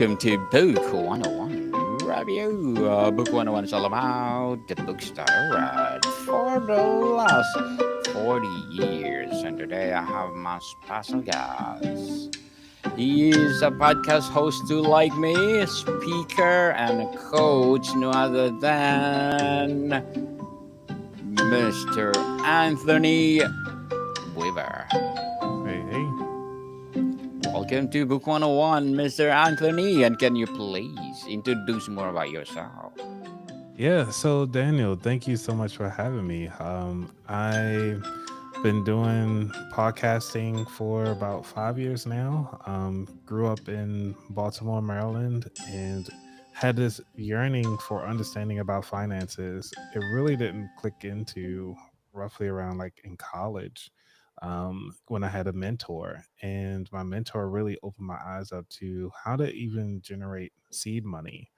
to Book 101 Review. Book 101 is all about the books that I read for the last 40 years. And today I have my special guest. He is a podcast host too, like me, a speaker and a coach, no other than Mr. Anthony Weaver. Hey. Welcome to Book 101, Mr. Anthony. And can you please introduce more about yourself? Yeah, so Daniel, thank you so much for having me. I've been doing podcasting for about 5 years now. Grew up in Baltimore, Maryland, and had this yearning for understanding about finances. It really didn't click into roughly around like in college, when I had a mentor, and my mentor really opened my eyes up to how to even generate seed money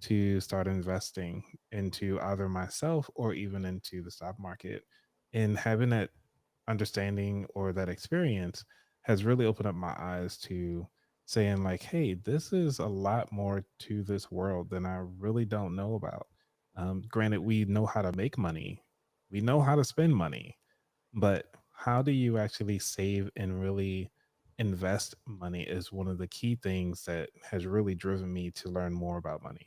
to start investing into either myself or even into the stock market. And having that understanding or that experience has really opened up my eyes to saying, like, hey, this is a lot more to this world than I really don't know about. Granted, we know how to make money, we know how to spend money, but how do you actually save and really invest money is one of the key things that has really driven me to learn more about money.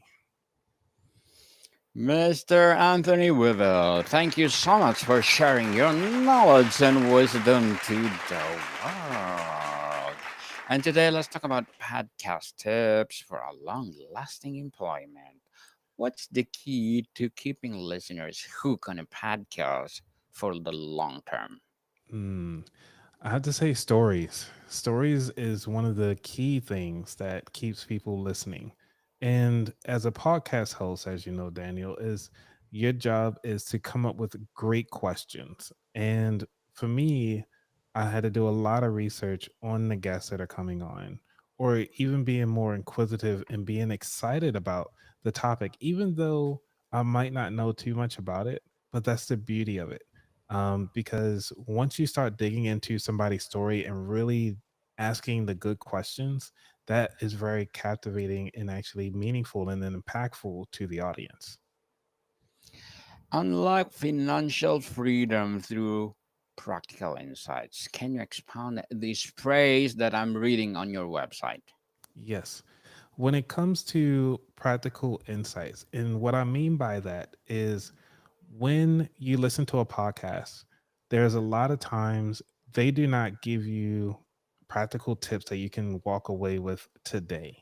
Mr. Anthony Weaver, thank you so much for sharing your knowledge and wisdom to the world. And today, let's talk about podcast tips for a long lasting employment. What's the key to keeping listeners hooked on a podcast for the long term? Hmm. I have to say stories. Stories is one of the key things that keeps people listening. And as a podcast host, as you know, Daniel, is your job is to come up with great questions. And for me, I had to do a lot of research on the guests that are coming on, or even being more inquisitive and being excited about the topic, even though I might not know too much about it. But that's the beauty of it, because once you start digging into somebody's story and really asking the good questions, that is very captivating and actually meaningful and then impactful to the audience. Unlock financial freedom through practical insights. Can you expound this phrase that I'm reading on your website? Yes. When it comes to practical insights, and what I mean by that is when you listen to a podcast, there's a lot of times they do not give you practical tips that you can walk away with today.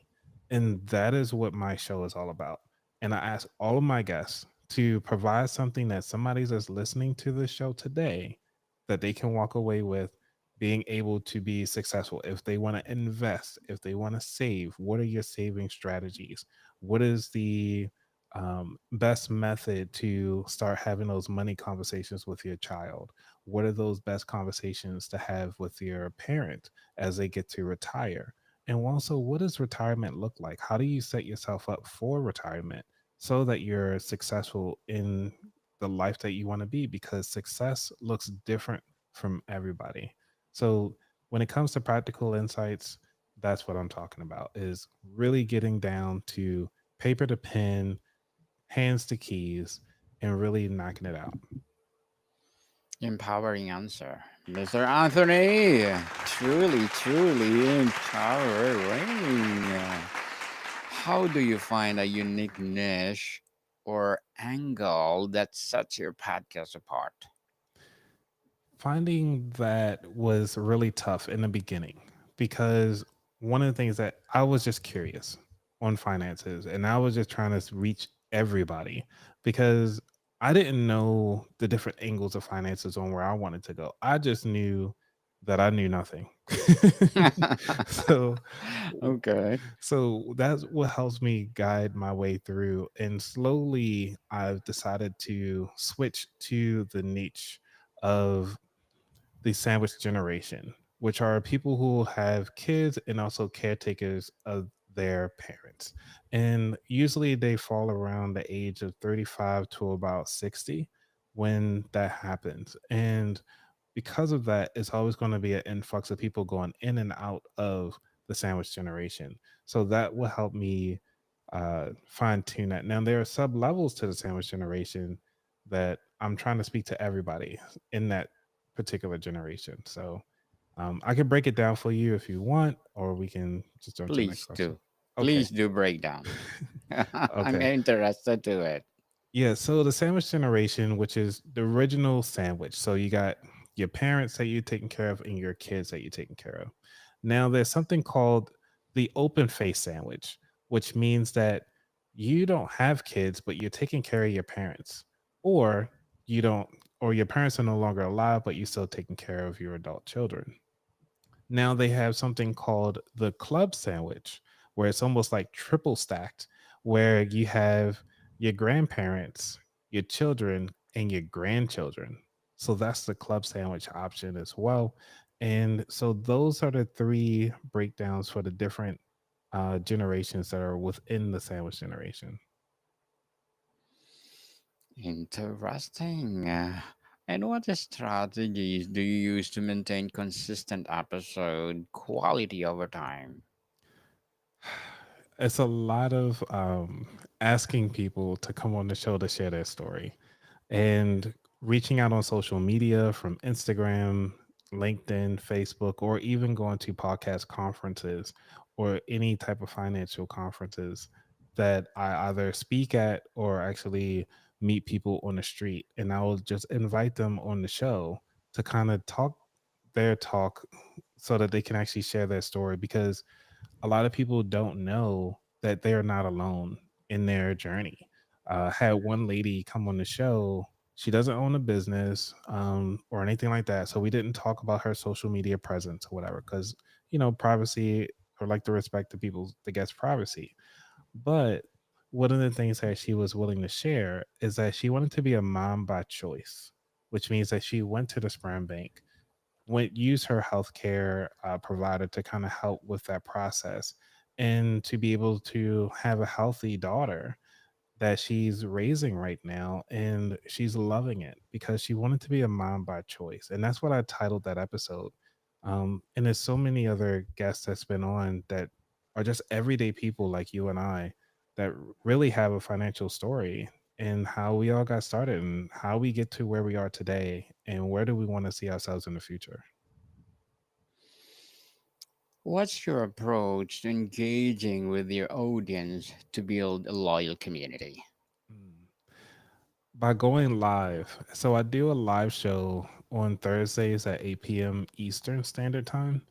And that is what my show is all about. And I ask all of my guests to provide something that somebody's that's listening to this show today that they can walk away with being able to be successful. If they want to invest, if they want to save, what are your saving strategies? What is the best method to start having those money conversations with your child? What are those best conversations to have with your parent as they get to retire? And also, what does retirement look like? How do you set yourself up for retirement so that you're successful in the life that you want to be? Because success looks different from everybody. So, when it comes to practical insights, that's what I'm talking about, is really getting down to paper to pen, hands to keys, and really knocking it out. Empowering answer. Mr. Anthony, truly, truly empowering. How do you find a unique niche or angle that sets your podcast apart? Finding that was really tough in the beginning because one of the things that I was just curious on finances and I was just trying to reach everybody because I didn't know the different angles of finances on where I wanted to go. I just knew that I knew nothing. so Okay. so that's what helps me guide my way through, and slowly I've decided to switch to the niche of the sandwich generation, which are people who have kids and also caretakers of their parents. And usually they fall around the age of 35 to about 60 when that happens. And because of that, it's always going to be an influx of people going in and out of the sandwich generation. So that will help me fine tune that. Now there are sub levels to the sandwich generation that I'm trying to speak to everybody in that particular generation. So I can break it down for you if you want, or we can just jump to the next Please question. do. Okay. Please do break down. I'm Okay. interested to it. Yeah. So the sandwich generation, which is the original sandwich. So you got your parents that you're taking care of and your kids that you're taking care of. Now there's something called the open face sandwich, which means that you don't have kids, but you're taking care of your parents, or you don't, or your parents are no longer alive, but you're still taking care of your adult children. Now they have something called the club sandwich, where it's almost like triple stacked, where you have your grandparents, your children, and your grandchildren. So that's the club sandwich option as well. And so those are the three breakdowns for the different generations that are within the sandwich generation. Interesting. And what strategies do you use to maintain consistent episode quality over time? It's a lot of asking people to come on the show to share their story and reaching out on social media from Instagram, LinkedIn, Facebook, or even going to podcast conferences or any type of financial conferences that I either speak at or actually meet people on the street. And I will just invite them on the show to kind of talk their talk so that they can actually share their story, because a lot of people don't know that they're not alone in their journey. Had one lady come on the show. She doesn't own a business or anything like that. So we didn't talk about her social media presence or whatever, because, privacy, or like to respect the guest privacy. But one of the things that she was willing to share is that she wanted to be a mom by choice, which means that she went to the sperm bank, went use her healthcare provider to kind of help with that process, and to be able to have a healthy daughter that she's raising right now, and she's loving it because she wanted to be a mom by choice. And that's what I titled that episode. And there's so many other guests that's been on that are just everyday people like you and I that really have a financial story, and how we all got started and how we get to where we are today and where do we want to see ourselves in the future. What's your approach to engaging with your audience to build a loyal community? Mm. By going live. So I do a live show on Thursdays at 8 p.m. Eastern Standard Time.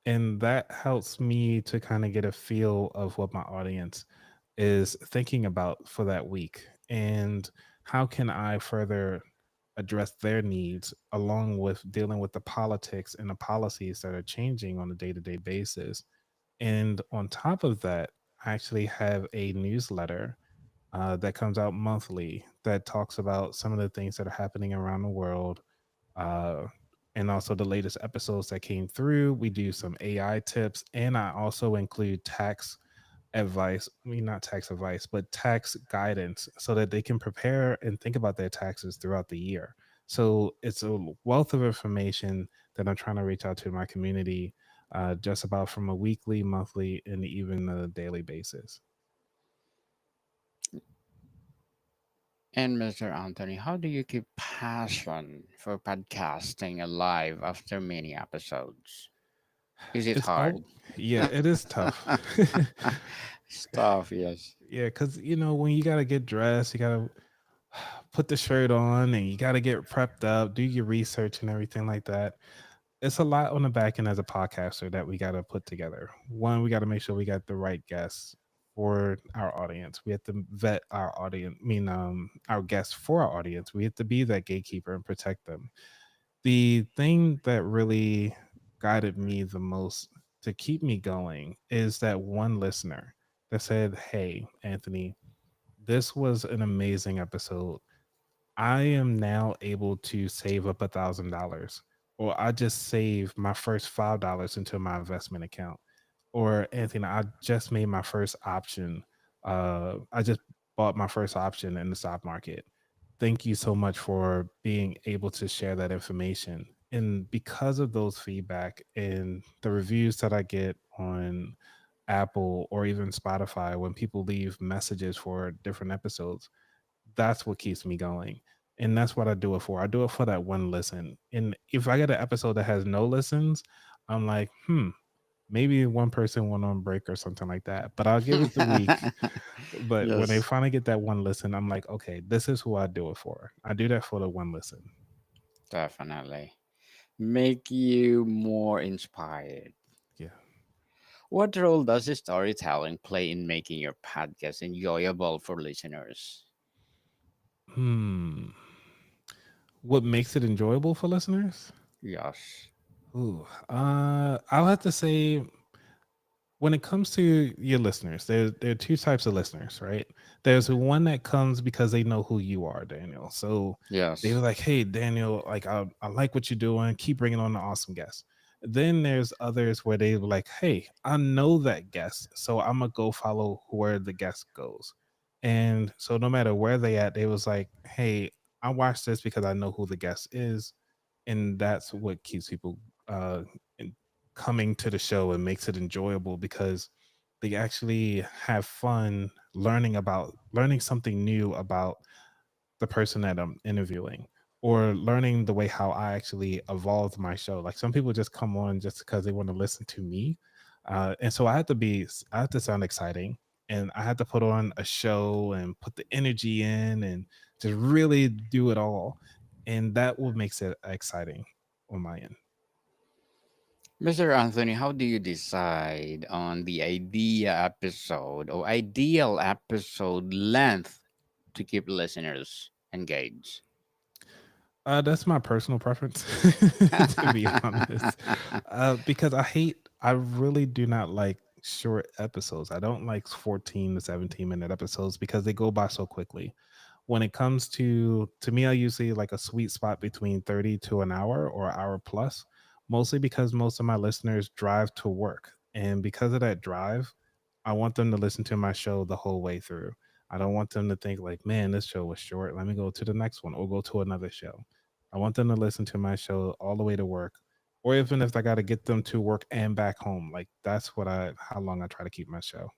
And that helps me to kind of get a feel of what my audience is thinking about for that week. And how can I further address their needs along with dealing with the politics and the policies that are changing on a day to day basis. And on top of that, I actually have a newsletter that comes out monthly that talks about some of the things that are happening around the world, uh, and also the latest episodes that came through. We do some AI tips, and I also include tax advice. I mean, not tax advice, but tax guidance so that they can prepare and think about their taxes throughout the year. So it's a wealth of information that I'm trying to reach out to my community, just about from a weekly, monthly, and even a daily basis. And Mr. Anthony, how do you keep passion for podcasting alive after many episodes? Is it It's hard? all, yeah, it is tough. Stuff, yes. Yeah, because when you gotta get dressed, you gotta put the shirt on, and you gotta get prepped up, do your research and everything like that. It's a lot on the back end as a podcaster that we gotta put together. One, we gotta make sure we got the right guests for our audience. We have to vet our audience, our guests for our audience. We have to be that gatekeeper and protect them. The thing that really guided me the most to keep me going is that one listener that said, "Hey, Anthony, this was an amazing episode. I am now able to save up $1,000, or I just saved my first $5 into my investment account, or Anthony, I just made my first option. I just bought my first option in the stock market. Thank you so much for being able to share that information." And because of those feedback and the reviews that I get on Apple or even Spotify, when people leave messages for different episodes, that's what keeps me going. And that's what I do it for. I do it for that one listen. And if I get an episode that has no listens, I'm like, maybe one person went on break or something like that. But I'll give it the week. But when they Yes, finally get that one listen, I'm like, okay, this is who I do it for. I do that for the one listen. definitely. Make you more inspired. Yeah. What role does storytelling play in making your podcast enjoyable for listeners? Hmm. What makes it enjoyable for listeners? Yes. Ooh, I'll have to say when it comes to your listeners, there are two types of listeners, right? There's one that comes because they know who you are, Daniel. So they were Yes. like, "Hey, Daniel, like I like what you're doing. Keep bringing on the awesome guests." Then there's others where they were like, "Hey, I know that guest, so I'm gonna go follow where the guest goes." And so no matter where they at, they was like, "Hey, I watched this because I know who the guest is," and that's what keeps people uh coming to the show and makes it enjoyable because they actually have fun learning something new about the person that I'm interviewing or learning the way how I actually evolved my show. Like some people just come on just because they want to listen to me. And so I had to sound exciting and I had to put on a show and put the energy in and just really do it all. And that what makes it exciting on my end. Mr. Anthony, how do you decide on the ideal episode length to keep listeners engaged? That's my personal preference, to be honest. Because I really do not like short episodes. I don't like 14 to 17-minute episodes because they go by so quickly. When it comes to me, I usually like a sweet spot between 30 to an hour or hour plus, mostly because most of my listeners drive to work. And because of that drive, I want them to listen to my show the whole way through. I don't want them to think like, man, this show was short. Let me go to the next one or go to another show. I want them to listen to my show all the way to work. Or even if I got to get them to work and back home, like that's how long I try to keep my show.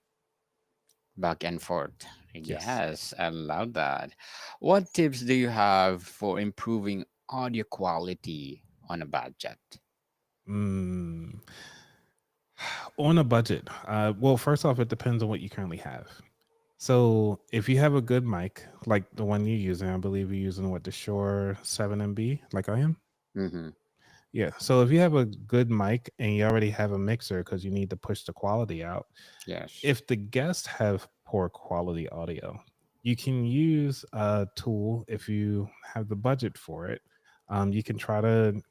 Back and forth. Yes. Yes, I love that. What tips do you have for improving audio quality on a budget? Mm, on a budget. Well, first off, it depends on what you currently have. So if you have a good mic, like the one you're using, I believe you're using what the Shure 7MB, like I am. Mm-hmm. Yeah. So if you have a good mic and you already have a mixer because you need to push the quality out, Yes. if the guests have poor quality audio, you can use a tool if you have the budget for it. You can try to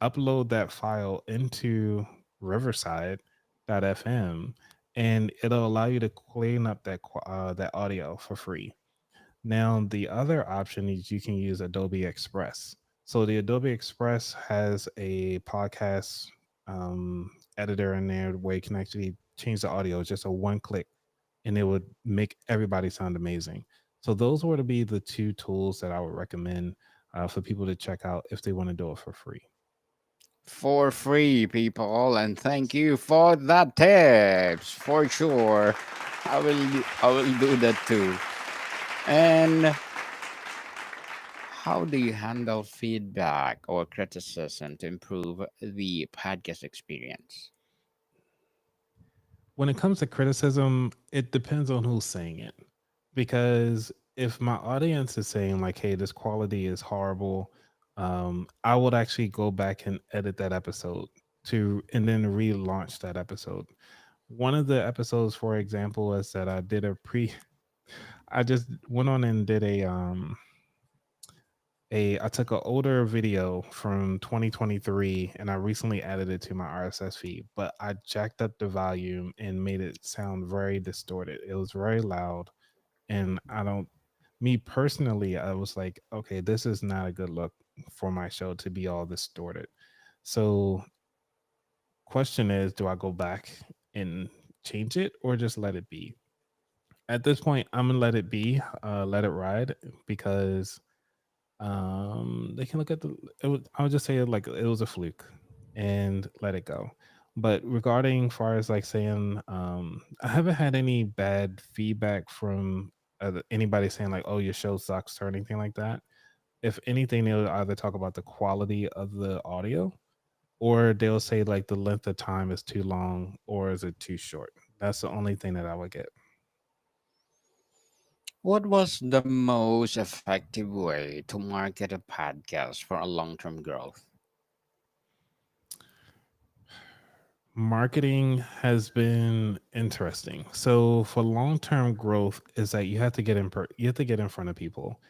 upload that file into Riverside.fm, and it'll allow you to clean up that audio for free. Now, the other option is you can use Adobe Express. So the Adobe Express has a podcast editor in there where you can actually change the audio. It's just a one click, and it would make everybody sound amazing. So those were to be the two tools that I would recommend for people to check out if they want to do it for free. For free, people, and thank you for that tips. For sure, I will do that too. And how do you handle feedback or criticism to improve the podcast experience? When it comes to criticism, it depends on who's saying it. Because if my audience is saying like, "Hey, this quality is horrible," I would actually go back and edit that episode to and then relaunch that episode. One of the episodes, for example, is that I just went on and did I took an older video from 2023 and I recently added it to my RSS feed, but I jacked up the volume and made it sound very distorted. It was very loud, and I don't me personally, I was like, okay, this is not a good look for my show to be all distorted. So, question is, do I go back and change it or just let it be? At this point, I'm gonna let it be, let it ride because they can look at I would just say like it was a fluke and let it go. But regarding far as like saying, I haven't had any bad feedback from anybody saying like, "Oh, your show sucks" or anything like that. If anything, they'll either talk about the quality of the audio, or they'll say like the length of time is too long or is it too short. That's the only thing that I would get. What was the most effective way to market a podcast for a long-term growth? Marketing has been interesting. So for long-term growth is that you have to you have to get in front of people.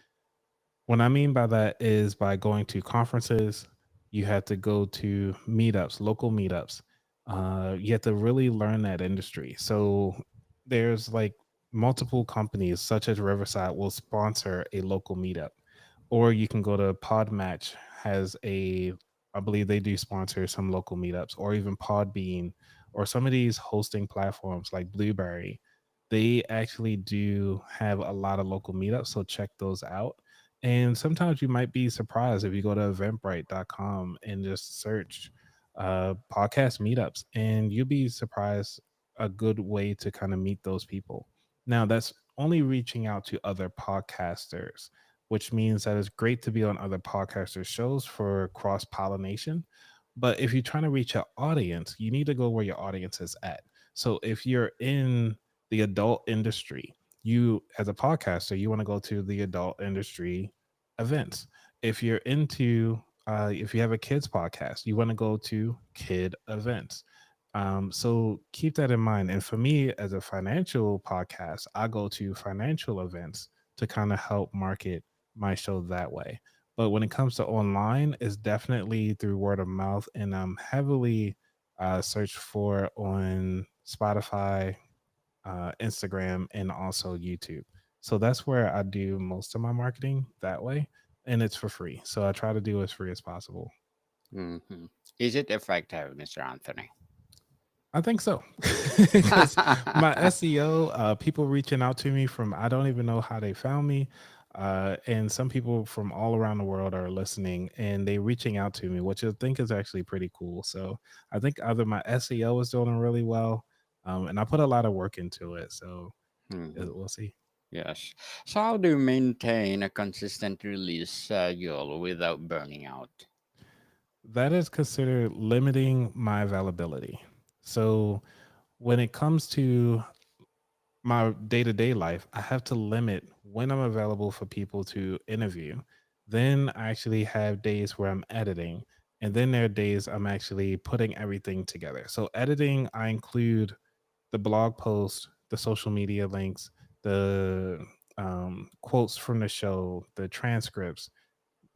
What I mean by that is by going to conferences, you have to go to meetups, local meetups. You have to really learn that industry. So there's like multiple companies such as Riverside will sponsor a local meetup, or you can go to Podmatch has a, I believe they do sponsor some local meetups, or even Podbean, or some of these hosting platforms like Blueberry. They actually do have a lot of local meetups, so check those out. And sometimes you might be surprised if you go to eventbrite.com and just search podcast meetups, and you'll be surprised a good way to kind of meet those people. Now, that's only reaching out to other podcasters, which means that it's great to be on other podcasters' shows for cross pollination. But if you're trying to reach an audience, you need to go where your audience is at. So if you're in the adult industry, you as a podcaster, you want to go to the adult industry events. If you're into, if you have a kids podcast, you want to go to kid events. So keep that in mind. And for me, as a financial podcast, I go to financial events to kind of help market my show that way. But when it comes to online, it's definitely through word of mouth, and I'm heavily searched for on Spotify, Instagram, and also YouTube. So that's where I do most of my marketing that way, and it's for free. So I try to do as free as possible. Mhm. Is it effective, Mr. Anthony? I think so, because my SEO, people reaching out to me from I don't even know how they found me, and some people from all around the world are listening and they reaching out to me, which I think is actually pretty cool. So I think either my SEO is doing really well, and I put a lot of work into it. So Mhm. we'll see. Yes. So, how do you maintain a consistent release schedule without burning out? That is considered limiting my availability. So when it comes to my day-to-day life, I have to limit when I'm available for people to interview. Then I actually have days where I'm editing, and then there are days I'm actually putting everything together. So editing, I include the blog post, the social media links, the quotes from the show, the transcripts,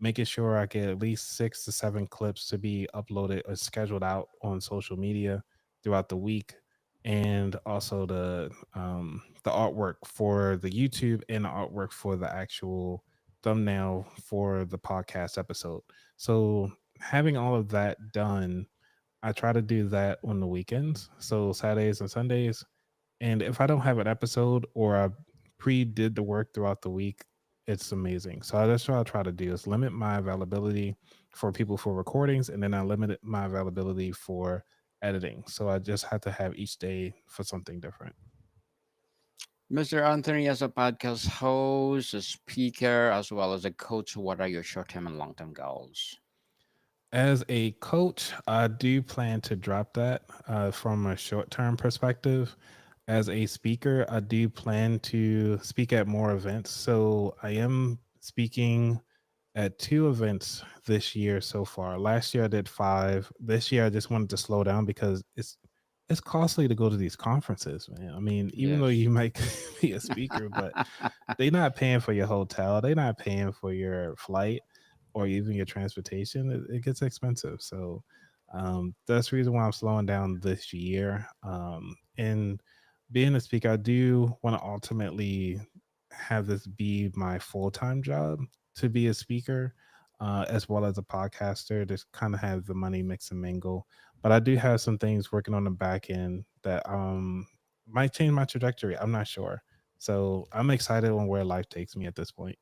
making sure I get at least 6 to 7 clips to be uploaded or scheduled out on social media throughout the week, and also the artwork for the YouTube and the artwork for the actual thumbnail for the podcast episode. So having all of that done, I try to do that on the weekends, so Saturdays and Sundays. And if I don't have an episode or I pre did the work throughout the week, it's amazing. So that's what I try to do is limit my availability for people for recordings, and then I limit my availability for editing. So I just have to have each day for something different. Mr. Anthony, as a podcast host, a speaker, as well as a coach, what are your short term and long term goals? As a coach, I do plan to drop that from a short term perspective. As a speaker, I do plan to speak at more events. So I am speaking at 2 events this year so far. Last year I did 5. This year I just wanted to slow down because it's costly to go to these conferences, man. I mean, even though Yes. you might be a speaker, but they're not paying for your hotel, they're not paying for your flight or even your transportation. It gets expensive. So that's the reason why I'm slowing down this year. And being a speaker, I do want to ultimately have this be my full-time job, to be a speaker, as well as a podcaster, to kind of have the money mix and mingle. But I do have some things working on the back end that might change my trajectory. I'm not sure. So I'm excited on where life takes me at this point.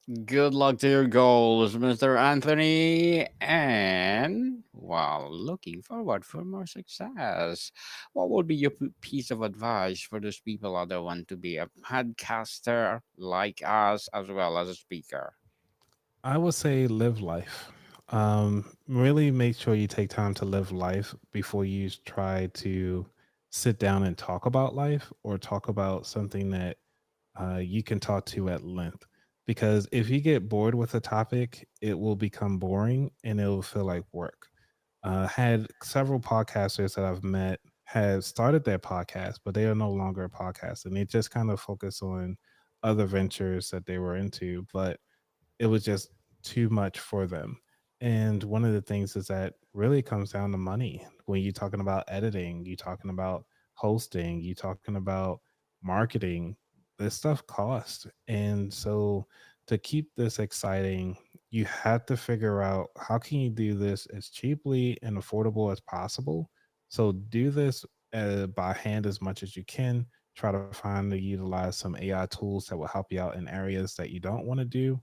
Good luck to your goals, Mr. Anthony. And while looking forward for more success, what would be your piece of advice for those people out there want to be a podcaster like us as well as a speaker? I would say live life. Really make sure you take time to live life before you try to sit down and talk about life or talk about something that you can talk to at length. Because if you get bored with a topic, it will become boring and it will feel like work. Had several podcasters that I've met had started their podcast, but they are no longer a podcast and they just kind of focus on other ventures that they were into. But it was just too much for them. And one of the things is that really comes down to money. When you're talking about editing, you're talking about hosting, you're talking about marketing, this stuff costs. And so to keep this exciting, you have to figure out how can you do this as cheaply and affordable as possible. So do this by hand as much as you can. Try to find to utilize some AI tools that will help you out in areas that you don't want to do,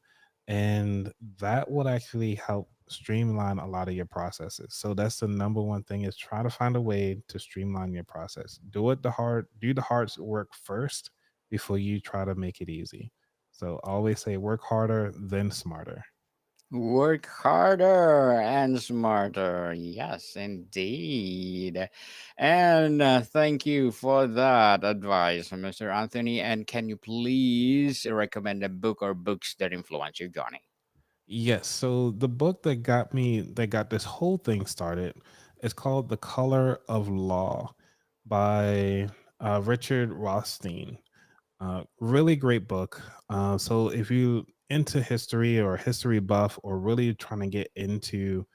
and that would actually help streamline a lot of your processes. So that's the number one thing, is try to find a way to streamline your process. Do the hard work first before you try to make it easy. So I always say work harder then smarter. Work harder and smarter. Yes, indeed. And thank you for that advice, Mr. Anthony. And can you please recommend a book or books that influence you, Johnny? Yes. So the book that got this whole thing started is called The Color of Law by Richard Rothstein. Really great book. So if you into history or history buff or really trying to get into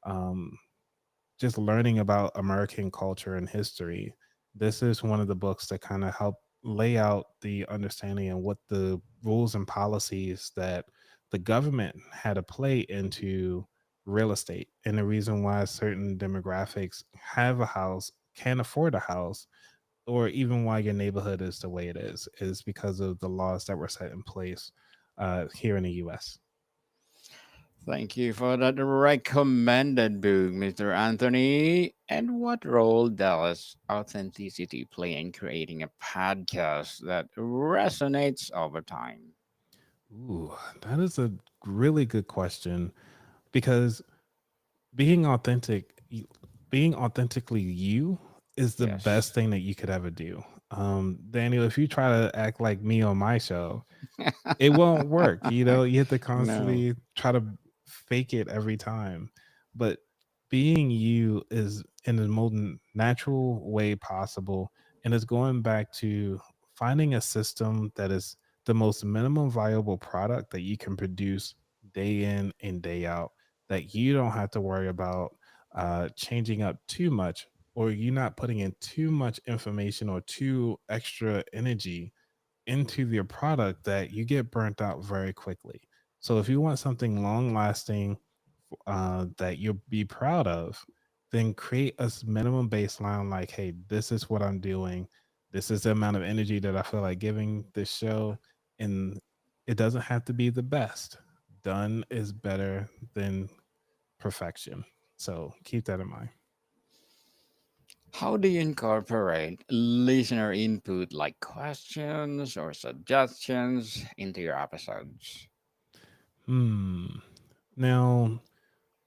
um, just learning about American culture and history, this is one of the books that kind of help lay out the understanding and what the rules and policies that the government had to play into real estate, and the reason why certain demographics have a house, can afford a house, or even why your neighborhood is the way it is because of the laws that were set in place here in the US. Thank you for that recommended book, Mr. Anthony. And what role does authenticity play in creating a podcast that resonates over time? Ooh, that is a really good question, because being being authentically you is the Yes. best thing that you could ever do. Daniel, if you try to act like me on my show, it won't work. You know, you have to No. constantly try to fake it every time. But being you is in the most natural way possible. And it's going back to finding a system that is the most minimum viable product that you can produce day in and day out, that you don't have to worry about changing up too much, or you not putting in too much information or too extra energy into your product that you get burnt out very quickly. So if you want something long lasting that you'll be proud of, then create a minimum baseline like, hey, this is what I'm doing. This is the amount of energy that I feel like giving this show. And it doesn't have to be the best. Done is better than perfection. So keep that in mind. How do you incorporate listener input like questions or suggestions into your episodes? Hmm. Now,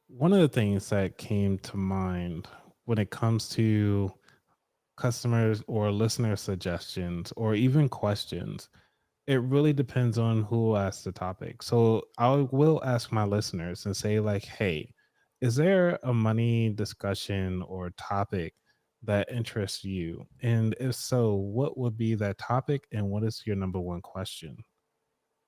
one of the things that came to mind when it comes to customers or listener suggestions or even questions, it really depends on who asks the topic. So I will ask my listeners and say, like, hey, is there a money discussion or topic that interests you? And if so, what would be that topic and what is your number one question?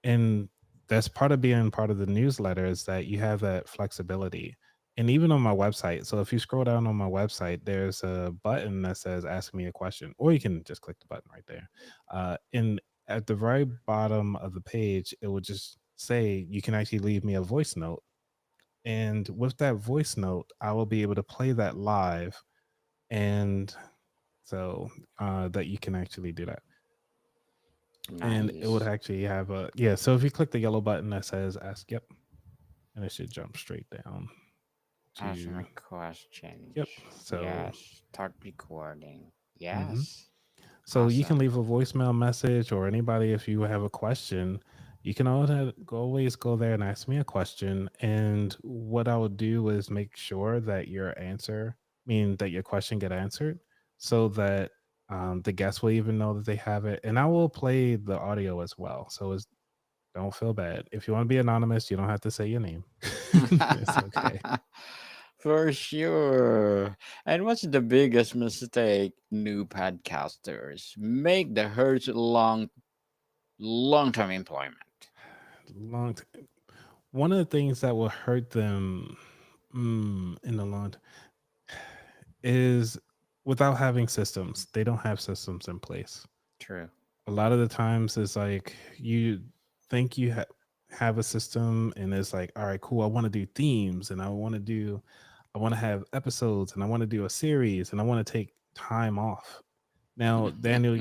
And that's part of being part of the newsletter, is that you have that flexibility. And even on my website, so if you scroll down on my website, there's a button that says ask me a question, or you can just click the button right there. And at the very bottom of the page, it will just say you can actually leave me a voice note, and with that voice note I will be able to play that live. And so that you can actually do that. and it would Nice. actually have a yeah. So if you click the yellow button that says ask, yep, and it should jump straight down Ask to me questions. yep. So Yes. Start recording. mhm. Yes. So you can Awesome. leave a voicemail message, or anybody if you have a question, you can always go there and ask me a question. And what I would do is make sure that your answer, mean that your question get answered, so that the guest will even know that they have it. And I will play the audio as well. So don't feel bad. If you want to be anonymous, you don't have to say your name. It's okay. For sure. And what's the biggest mistake new podcasters make that hurts long term employment? Long One of the things that will hurt them in the long is without having systems. They don't have systems in place. True. A lot of the times it's like you think you have a system and it's like, all right, cool. I want to do themes and I want to have episodes and I want to do a series and I want to take time off. Now, Daniel,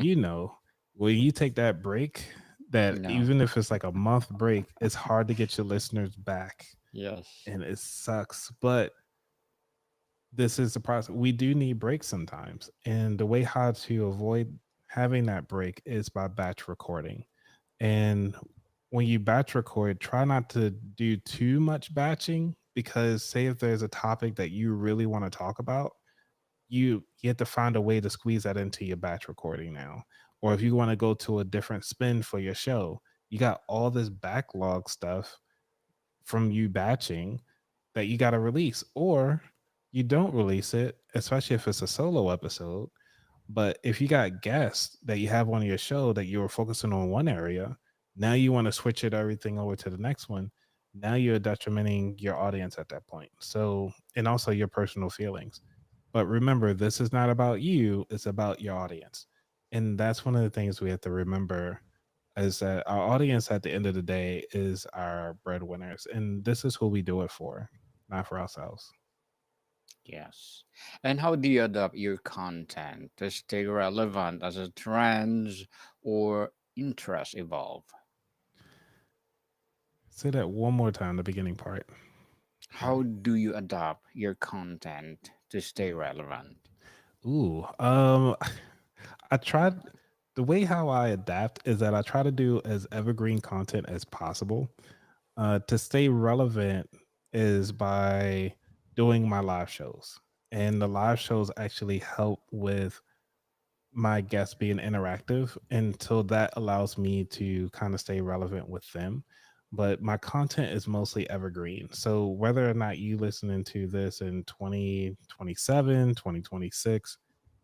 when you take that break, that No. even if it's like a month break, it's hard to get your listeners back Yes. and it sucks. But this is the process. We do need breaks sometimes. And the way how to avoid having that break is by batch recording. And when you batch record, try not to do too much batching because say if there's a topic that you really want to talk about, you have to find a way to squeeze that into your batch recording now. Or if you want to go to a different spin for your show, you got all this backlog stuff from you batching that you got to release, or you don't release it, especially if it's a solo episode. But if you got guests that you have on your show that you were focusing on one area, now you want to switch it everything over to the next one. Now you're detrimenting your audience at that point. So, and also your personal feelings. But remember, this is not about you, it's about your audience. And that's one of the things we have to remember is that our audience at the end of the day is our breadwinners. And this is who we do it for, not for ourselves. Yes. And how do you adapt your content to stay relevant as a trends or interests evolve? Say that one more time, the beginning part. How do you adapt your content to stay relevant? Ooh, I tried the way how I adapt is that I try to do as evergreen content as possible. To stay relevant is by doing my live shows, and the live shows actually help with my guests being interactive, and so that allows me to kind of stay relevant with them. But my content is mostly evergreen, so whether or not you listening to this in 2027, 2026,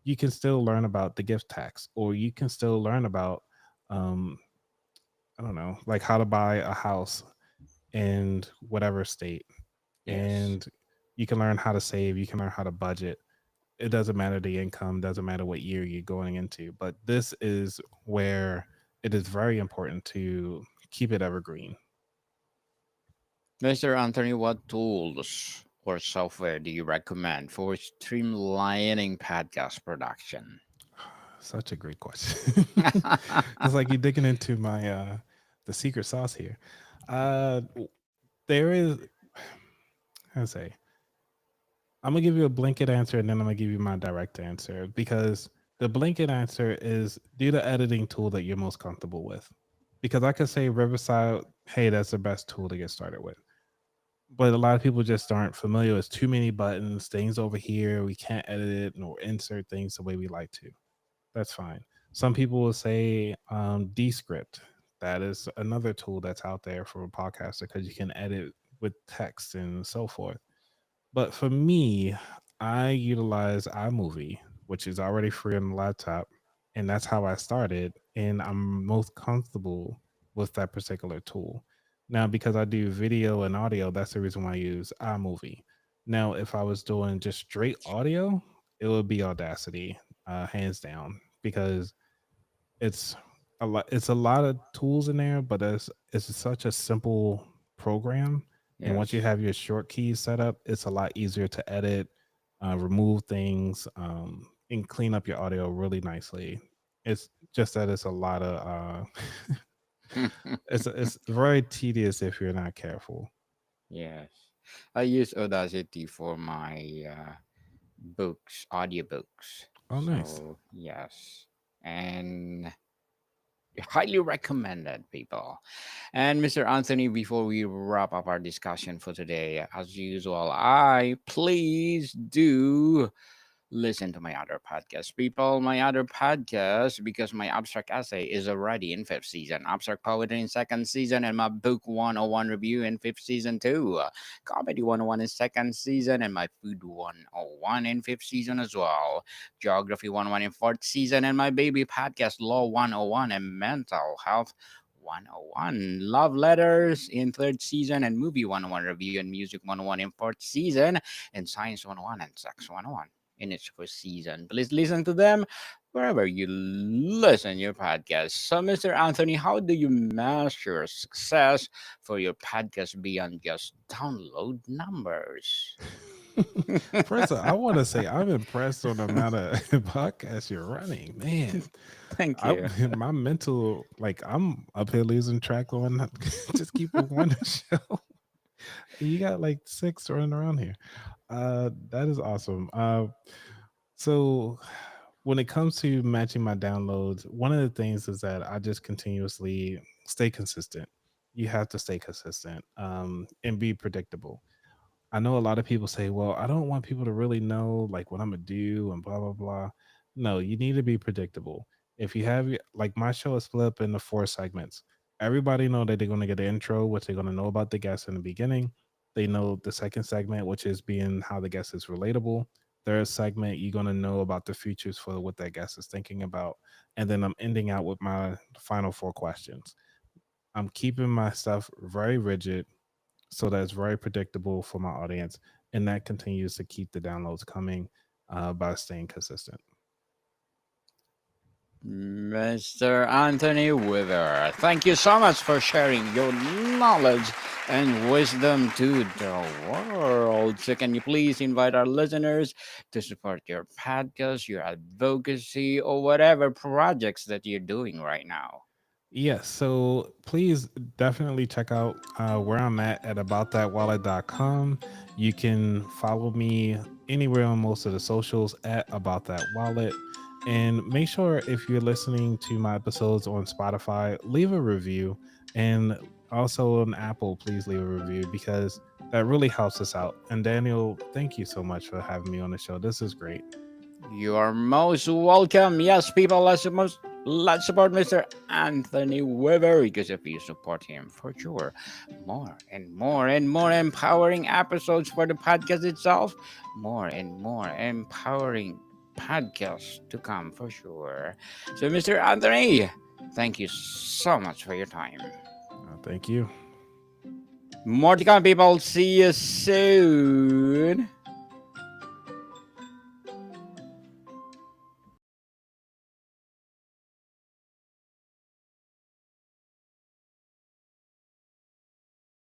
you can still learn about the gift tax, or you can still learn about um I don't know, like how to buy a house in whatever state. Yes. And you can learn how to save, you can learn how to budget. It doesn't matter the income, doesn't matter what year you're going into, but this is where it is very important to keep it evergreen. Mr. Anthony, what tools or software do you recommend for streamlining podcast production? Such a great question. It's like you're digging into my the secret sauce here. Uh there is I say I'm gonna give you a blanket answer and then I'm gonna give you my direct answer because the blanket answer is do the editing tool that you're most comfortable with. Because I could say Riverside, hey, that's the best tool to get started with. But a lot of people just aren't familiar. It's too many buttons, things over here. We can't edit it nor insert things the way we like to. That's fine. Some people will say Descript. That is another tool that's out there for a podcaster because you can edit with text and so forth. But for me, I utilize iMovie, which is already free on the laptop, and that's how I started. And I'm most comfortable with that particular tool. Now, because I do video and audio, that's the reason why I use iMovie. Now, if I was doing just straight audio, it would be Audacity, hands down, because it's it's a lot of tools in there, but it's such a simple program. And once you Yes. have your short keys set up, it's a lot easier to edit, remove things, and clean up your audio really nicely. It's just that it's a lot of it's very tedious if you're not careful. Yes. I use Audacity for my books, audiobooks. Oh, nice. So, yes. And highly recommended, people. And Mr. Anthony, before we wrap up our discussion for today, as usual, I please do listen to my other podcast, people. My other podcast, because my abstract essay is already in fifth season, abstract poetry in second season, and my book 101 review in fifth season too. Comedy 101 in second season, and my food 101 in fifth season as well. Geography 101 in fourth season, and my baby podcast Law 101 and mental health 101. Love letters in third season, and movie 101 review and music 101 in fourth season, and science 101 and sex 101 in its first season. Please listen to them wherever you listen your podcast. So, Mr. Anthony, how do you measure success for your podcast beyond just download numbers? First, I want to say I'm impressed on the amount of podcasts you're running. Man, Thank I you. my mental like I'm up here losing track on just keep one show. You got like six running around here. That is awesome. So when it comes to matching my downloads, one of the things is that I just continuously stay consistent. You have to stay consistent and be predictable. I know a lot of people say, well, I don't want people to really know like what I'm gonna do and blah blah blah. No, you need to be predictable. If you have like my show is split up into four segments. Everybody know that they're gonna get the intro, which they're gonna know about the guest in the beginning. They know the second segment, which is being how the guest is relatable. Third segment, you're gonna know about the futures for what that guest is thinking about. And then I'm ending out with my final four questions. I'm keeping my stuff very rigid so that's very predictable for my audience, and that continues to keep the downloads coming by staying consistent. Mr. Anthony Weaver, thank you so much for sharing your knowledge and wisdom to the world. So, can you please invite our listeners to support your podcast, your advocacy, or whatever projects that you're doing right now? Yes, so please definitely check out where I'm at aboutthatwallet.com. You can follow me anywhere on most of the socials at About That Wallet. And make sure if you're listening to my episodes on Spotify, leave a review. And also on Apple, please leave a review because that really helps us out. And Daniel, thank you so much for having me on the show. This is great. You are most welcome. Yes, people, let's support Mr. Anthony Weaver because if you support him, for sure, more and more and more empowering episodes for the podcast itself, more and more empowering podcasts to come for sure. So, Mr. Anthony, thank you so much for your time. Thank you. More to come, people. See you soon.